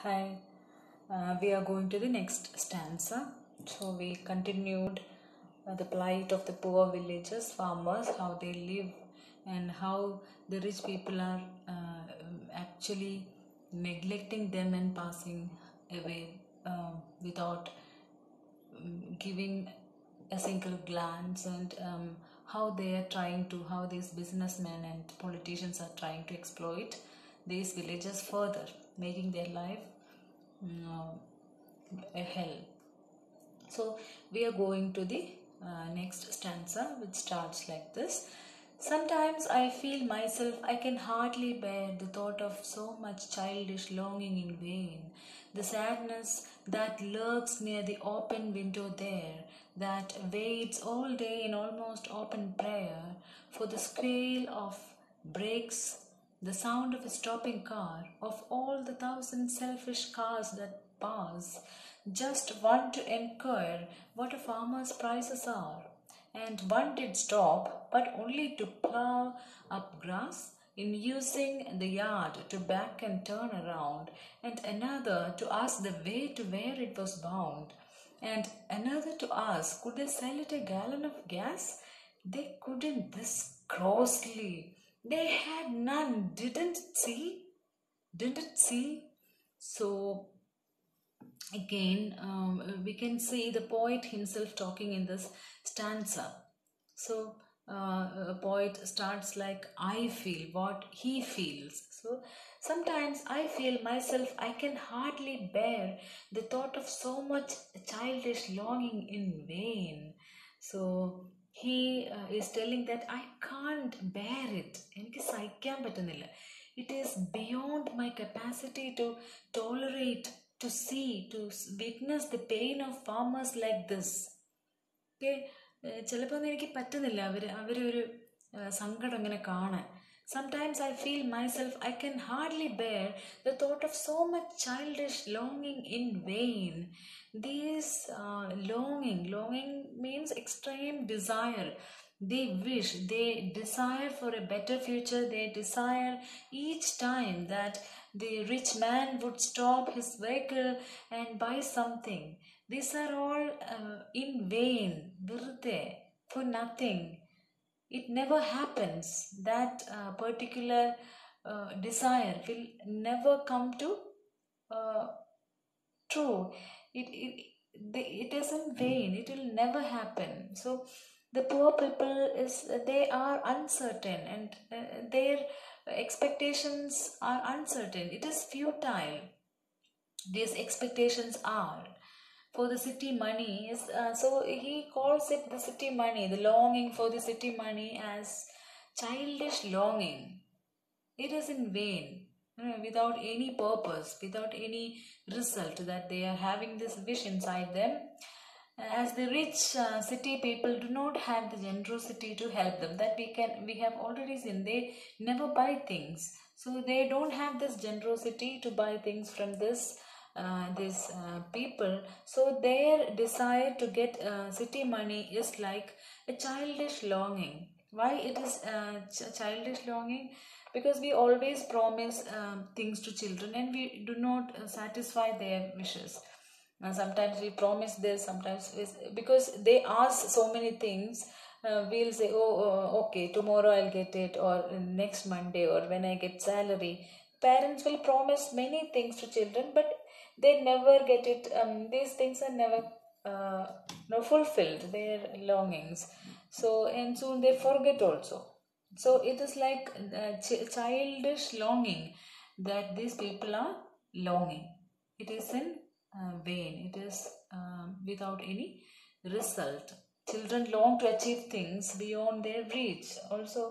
Hi, we are going to the next stanza. So, we continued the plight of the poor villagers, farmers, how they live, and how the rich people are actually neglecting them and passing away without giving a single glance, and how they are trying to, how these businessmen and politicians are trying to exploit these villagers further, making their life mm, a hell. So we are going to the next stanza, which starts like this. Sometimes I feel myself I can hardly bear the thought of so much childish longing in vain. The sadness that lurks near the open window there, that waits all day in almost open prayer for the squeal of brakes, the sound of a stopping car, of all the thousand selfish cars that pass, just one to inquire what a farmer's prices are. And one did stop, but only to plough up grass, in using the yard to back and turn around, and another to ask the way to where it was bound, and another to ask could they sell it a gallon of gas. They couldn't, this grossly. They had none, didn't see. So again, we can see the poet himself talking in this stanza. So a poet starts like, I feel what he feels. So sometimes I feel myself I can hardly bear the thought of so much childish longing in vain. So he is telling that I can't bear it. എനിക്ക് സഹിക്കാൻ പറ്റുന്നില്ല. It is beyond my capacity to tolerate, to see, to witness the pain of farmers like this. Okay, ചിലപ്പോൾ എനിക്ക് പറ്റുന്നില്ല അവരൊരു സങ്കടം ഇങ്ങനെ കാണാൻ. Sometimes I feel myself I can hardly bear the thought of so much childish longing in vain. This longing means extreme desire. They wish, they desire for a better future. They desire each time that the rich man would stop his vehicle and buy something. These are all in vain, virte, for nothing. It never happens. That particular desire will never come to true. It is in vain. It will never happen. So the poor people they are uncertain, and their expectations are uncertain. It is futile. These expectations are for the city money is so he calls it the city money, the longing for the city money as childish longing. It is in vain, without any purpose, without any result, that they are having this wish inside them. As the rich city people do not have the generosity to help them, that we have already seen, they never buy things, so they don't have this generosity to buy things from this people. So their desire to get city money is like a childish longing. Why it is childish longing? Because we always promise things to children, and we do not satisfy their wishes. Sometimes we promise this, sometimes because they ask so many things, we'll say, oh, okay, tomorrow I'll get it, or next Monday, or when I get salary. Parents will promise many things to children, but they never get it. These things are never no fulfilled, their longings. So, and soon they forget also. So it is like childish longing that these people are longing. It is in vain. It is without any result. Children long to achieve things beyond their reach also.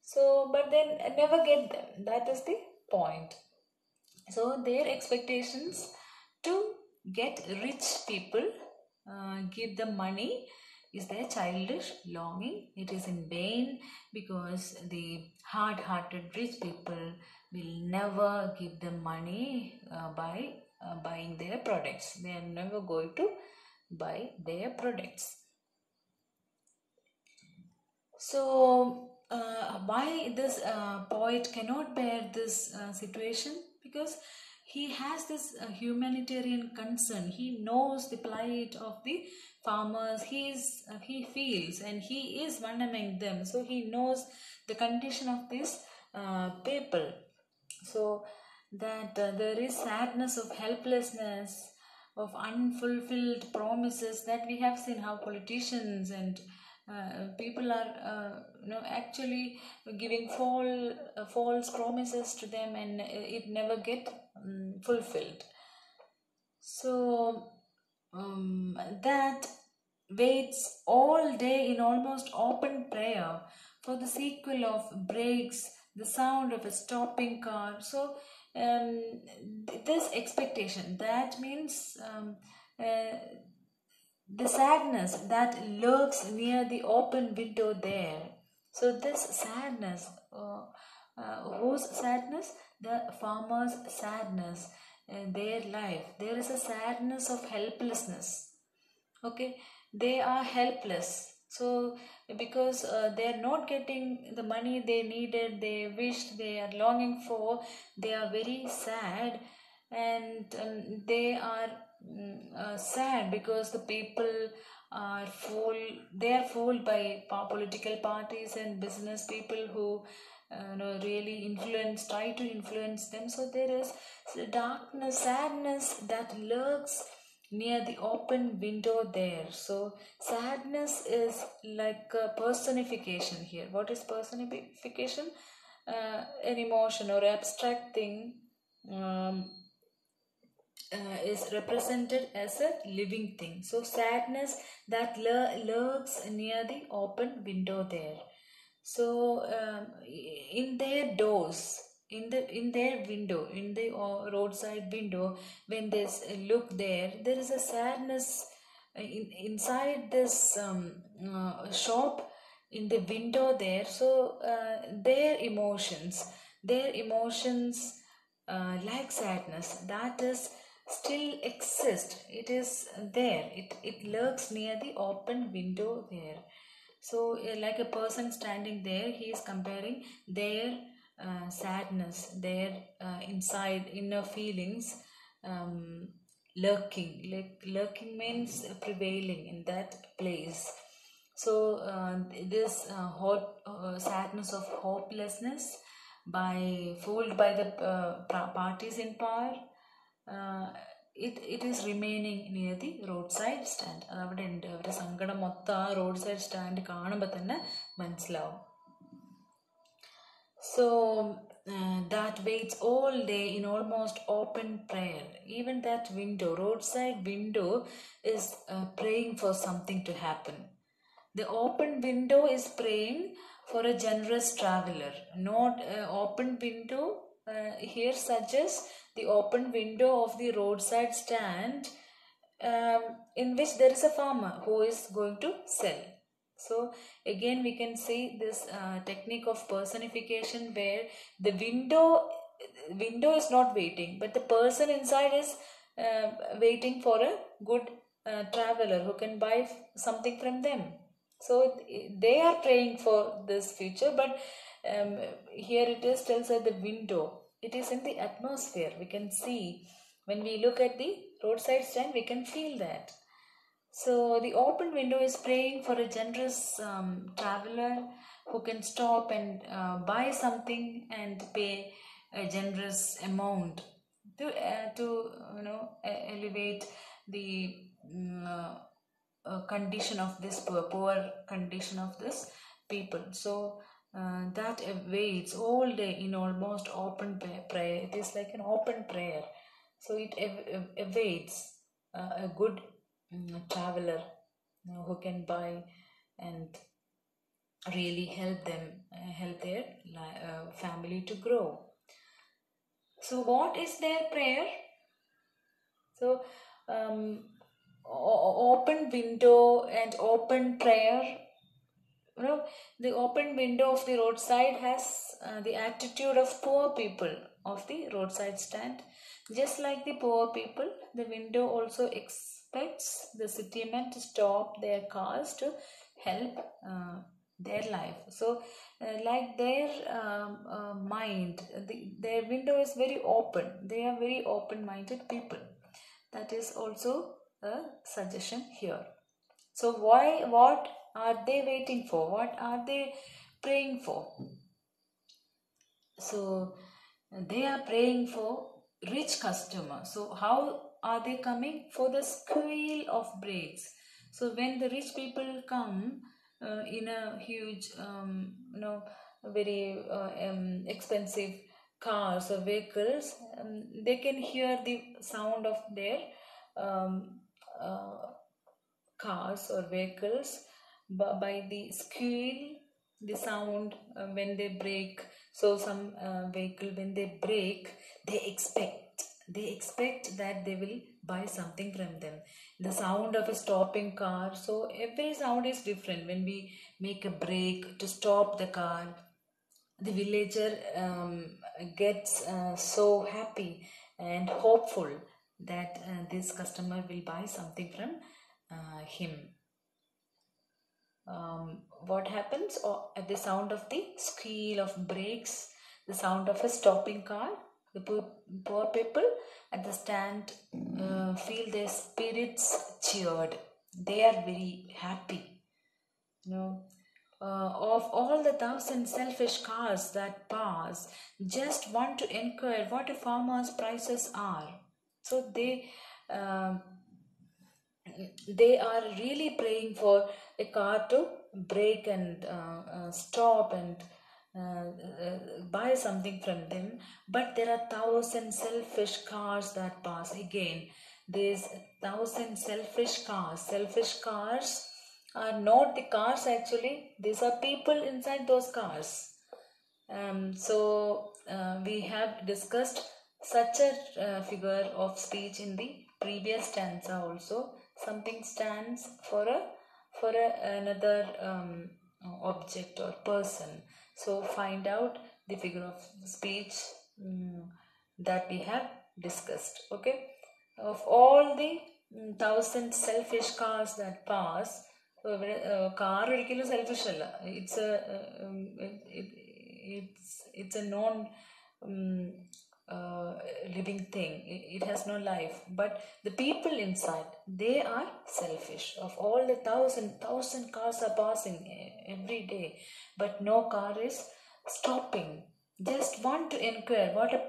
So, but then never get them. That is the point. So their expectations to get rich people give them money is their childish longing. It is in vain, because the hard-hearted rich people will never give them money by buying their products. They are never going to buy their products. So why this poet cannot bear this situation? Because he has this humanitarian concern. He knows the plight of the farmers. He feels, and he is one among them. So he knows the condition of these people. So that there is sadness of helplessness, of unfulfilled promises, that we have seen how politicians and people are actually giving false promises to them, and it never get fulfilled. So that waits all day in almost open prayer for the sequel of brakes, the sound of a stopping car. So this expectation, that means the sadness that lurks near the open window there. So this sadness, whose sadness? The farmer's sadness, their life. There is a sadness of helplessness. Okay, they are helpless. So because they are not getting the money they needed, they wished, they are longing for, they are very sad, and they are sad because the people are fooled. They are fooled by political parties and business people who really try to influence them. So there is darkness, sadness that lurks near the open window there. So sadness is like a personification here. What is personification? An emotion or abstract thing is represented as a living thing. So sadness that lurks near the open window there. So in their doors, in their window, in the roadside window, when they look there is a sadness inside this shop, in the window there. So their emotions like sadness, that is still exist. It is there. It lurks near the open window there. So like a person standing there, he is comparing their sadness, their inner feelings lurking. Like lurking means prevailing in that place. So this sadness of hopelessness, fooled by the parties in power, it is remaining near the roadside stand. അതവിടെ ഉണ്ട്. അവരുടെ സങ്കടം മൊത്തം ആ road side stand കാണുമ്പോൾ തന്നെ മനസ്സിലാവും. So that waits all day in almost open prayer. Even that window, roadside window, is praying for something to happen. The open window is praying for a generous traveler. Not open window here suggests the open window of the roadside stand, in which there is a farmer who is going to sell. So again we can see this technique of personification, where the window is not waiting, but the person inside is waiting for a good traveler who can buy something from them. So they are praying for this future, but here it is tells at the window. It is in the atmosphere. We can see when we look at the roadside stand, we can feel that. So the open window is praying for a generous traveler who can stop and buy something and pay a generous amount to elevate the condition of this poor condition of this people. So that awaits all day in almost open prayer. It is like an open prayer. So it awaits a good traveler who can buy and really help their family to grow. So what is their prayer? So open window and open prayer. The open window of the roadside has the attitude of poor people of the roadside stand. Just like the poor people, the window also expects the city men to stop their cars to help their life. So like their mind, their window is very open. They are very open-minded people. That is also a suggestion here. So what are they waiting for? What are they praying for? So they are praying for rich customers. So how are they coming? For the squeal of brakes. So when the rich people come in a huge, very expensive cars or vehicles, they can hear the sound of their um, uh, cars or vehicles by the squeal, the sound when they brake. So some vehicle, when they brake, they expect that they will buy something from them. The sound of a stopping car, so every sound is different. When we make a brake to stop the car, the villager gets so happy and hopeful that this customer will buy something from him. What happens at the sound of the squeal of brakes, the sound of a stopping car? The poor people at the stand feel their spirits cheered. They are very happy. Of all the thousand selfish cars that pass, just want to inquire what a farmer's prices are. So they are really praying for a car to brake and stop and buy something from them. But there are thousand selfish cars that pass. Again, there's thousand selfish cars. Selfish cars are not the cars actually. These are people inside those cars. We have discussed such a figure of speech in the previous stanza also. Something stands for another object or person. So find out the figure of speech that we have discussed. Okay, of all the thousand selfish cars that pass, car ഒരിക്കലും selfish അല്ല. It's a non living thing. It has no life. But the people inside, they are selfish. Of all the thousand cars are passing every day, but no car is stopping. Just want to inquire what a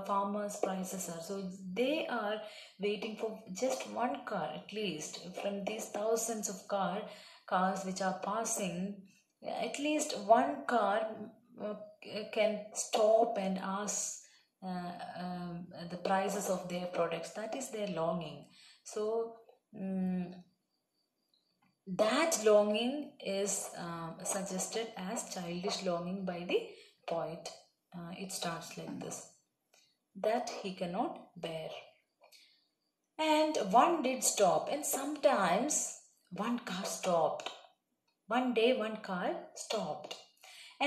farmer's prices are. So they are waiting for just one car at least from these thousands of cars which are passing. At least one car can stop and ask the prices of their products. That is their longing. So that longing is suggested as childish longing by the poet. It starts like this: that he cannot bear. And one did stop, and sometimes one car stopped. One day one car stopped,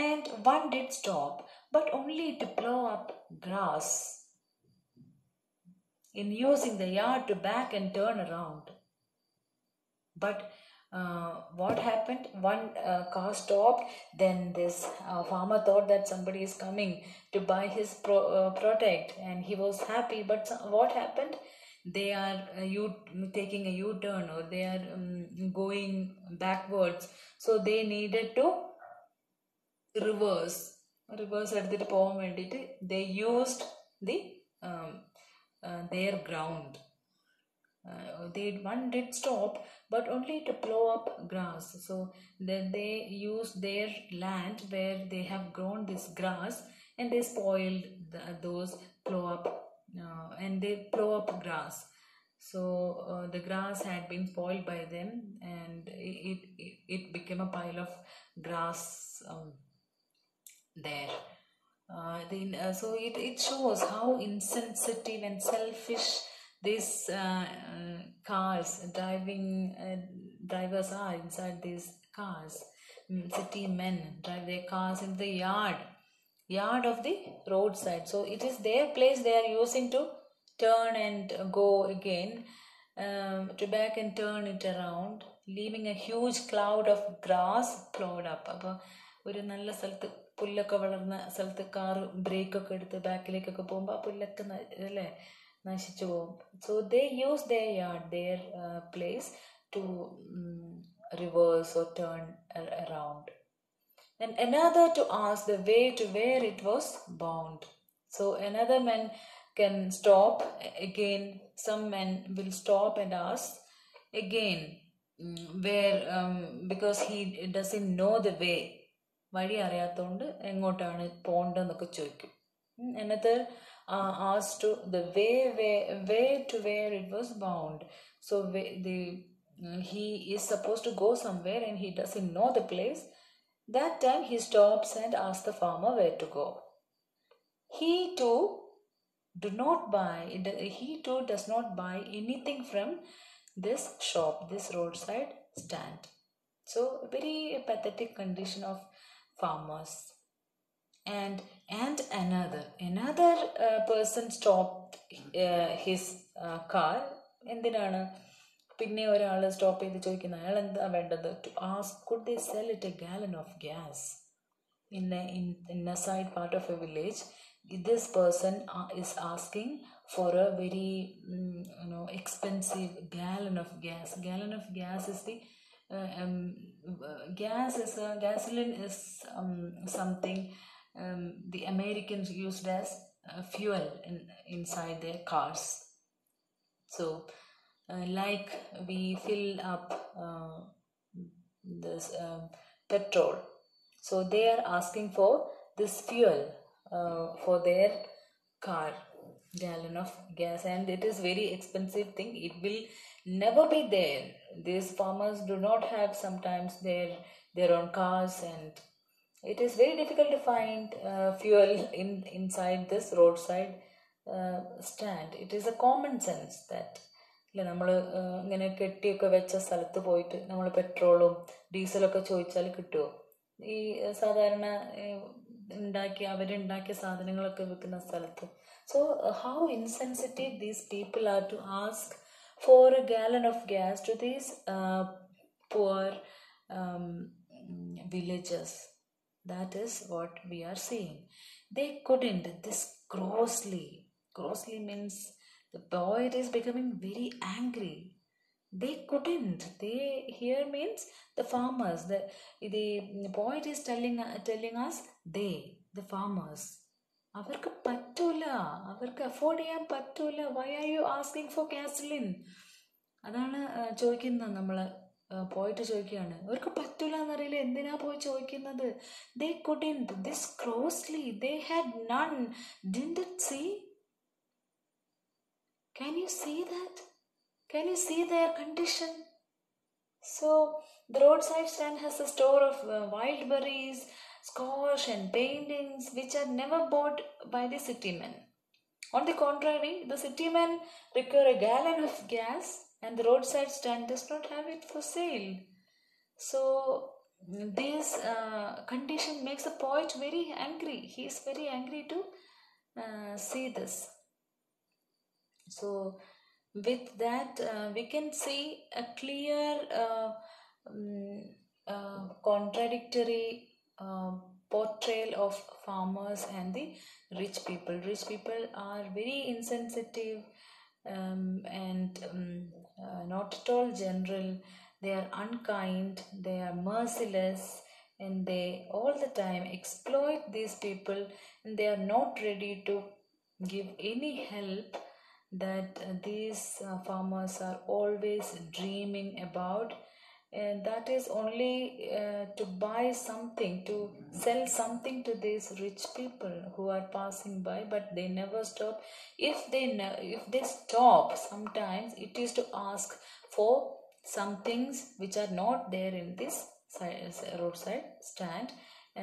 and one did stop, but only to plow up grass, in using the yard to back and turn around. But what happened? One car stopped. Then this farmer thought that somebody is coming to buy his product, and he was happy. But what happened? They are taking a U-turn, or they are going backwards. So they needed to reverse എടുത്തിട്ട് പോകാൻ വേണ്ടിയിട്ട് they used their ground. One did stop, but only to plow up grass. So then they used their land where they have grown this grass, and they spoiled those plow up, and they plow up grass. So the grass had been spoiled by them, and it became a pile of grass there. So it shows how insensitive and selfish these drivers are inside these cars. City men drive their cars in the yard of the roadside. So it is their place they are using to turn and go again, to back and turn it around. leaving a huge cloud of grass plowed up. അപ്പോൾ ഒരു നല്ല സ്ഥലത്ത് പുല്ലൊക്കെ വളർന്ന സ്ഥലത്ത് car ബ്രേക്കൊക്കെ എടുത്ത് ബാക്കിലേക്കൊക്കെ പോകുമ്പോൾ ആ പുല്ലൊക്കെ അല്ലേ നശിച്ചു പോകും. So they use their yard, their place to reverse or turn around. And another to ask the way to where it was bound. So another man can stop again. Some men will stop and ask again where, because he doesn't know the way. വഴി അറിയാത്തതുകൊണ്ട് എങ്ങോട്ടാണ് പോകേണ്ടതെന്നൊക്കെ ചോദിക്കും. Another asked to the way to where it was bound. So he is supposed to go somewhere and he doesn't know the place. That time he stops and asks the farmer where to go. He too does not buy anything from this shop, this roadside stand. So very pathetic condition of farmers. And another person stopped his car. എന്തിനാണ് പിന്നെ ഒരാൾ stop ചെയ്ത് ചോദിക്കുന്ന അയാൾ എന്താ വേണ്ടത്? To ask could they sell it a gallon of gas in a side part of a village. This person is asking for a very expensive gallon of gas. Gallon of gas is the gasoline is something the Americans used as fuel inside their cars. So like we fill up this petrol, so they are asking for this fuel for their car, gallon of gas, and it is very expensive thing. It will never be there. These farmers do not have sometimes their own cars, and it is very difficult to find fuel inside this roadside stand. It is a common sense that ഇല്ല, നമ്മൾ ഇങ്ങനെ കെട്ടിയൊക്കെ വെച്ച സ്ഥലത്ത് പോയിട്ട് നമ്മൾ പെട്രോളും ഡീസലൊക്കെ ചോദിച്ചാൽ കിട്ടുമോ? ഈ സാധാരണ അവരുണ്ടാക്കിയ സാധനങ്ങളൊക്കെ വിൽക്കുന്ന സ്ഥലത്ത്. So how insensitive these people are to ask for a gallon of gas to these poor villagers. That is what we are seeing. They couldn't. This grossly means the poet is becoming very angry. They couldn't. They here means the farmers. The poet is telling us they, the farmers. അവർക്ക് പറ്റൂല, അവർക്ക് afford ചെയ്യാൻ പറ്റൂല. Why are you asking for gasoline? അതാണ് ചോദിക്കുന്നത്. നമ്മൾ പോയിട്ട് ചോദിക്കുകയാണ്, അവർക്ക് പറ്റൂല എന്നറിയില്ല, എന്തിനാ പോയി ചോദിക്കുന്നത്? They couldn't. This crossly they had none. Didn't it see? Can you see that? Can you see their condition? So the roadside stand has a store of wild berries, squash and paintings which are never bought by the city men. On the contrary, the city men require a gallon of gas and the roadside stand does not have it for sale. So this condition makes the poet very angry. He is very angry to see this. So with that we can see a clear contradictory portrayal of farmers and the rich people. Rich people are very insensitive and not at all general. They are unkind, they are merciless, and they all the time exploit these people, and they are not ready to give any help that these farmers are always dreaming about. And that is only to buy something, to sell something to these rich people who are passing by, but they never stop. If they stop, sometimes it is to ask for some things which are not there in this roadside stand,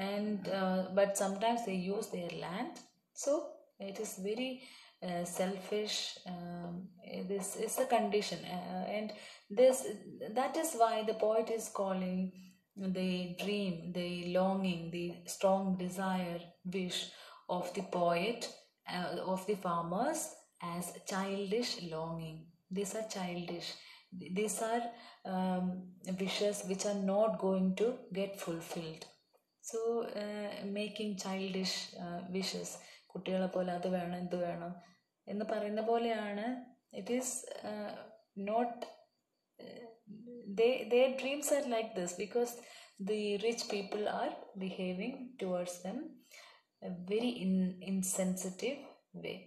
and but sometimes they use their land. So it is very selfish. This is the condition, and that is why the poet is calling the dream, the longing, the strong desire, wish of the poet, of the farmers, as childish longing. These are childish. These are wishes which are not going to get fulfilled. So making childish wishes, കുട്ടികളെ പോലെ അത് വേണം ഇത് വേണം എന്ന് പറയുന്ന പോലെയാണ്. It is not, their dreams are like this because the rich people are behaving towards them a very insensitive way.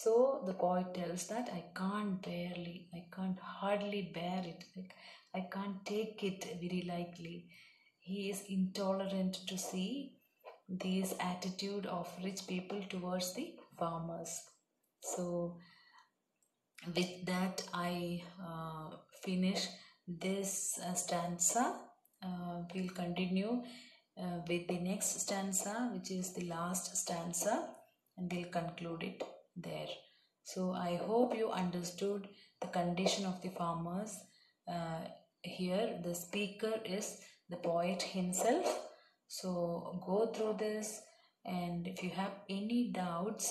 So the poet tells that I can't hardly bear it. Like, I can't take it very lightly. He is intolerant to see this attitude of rich people towards the farmers. So with that I finish this stanza. We'll continue with the next stanza, which is the last stanza, and we'll conclude it there. So I hope you understood the condition of the farmers. Here the speaker is the poet himself. So go through this, and if you have any doubts,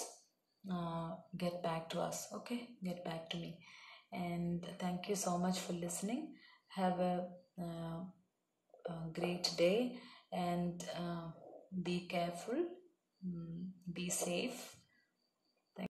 get back to us. Okay, get back to me. And thank you so much for listening. Have a great day, and be careful, be safe,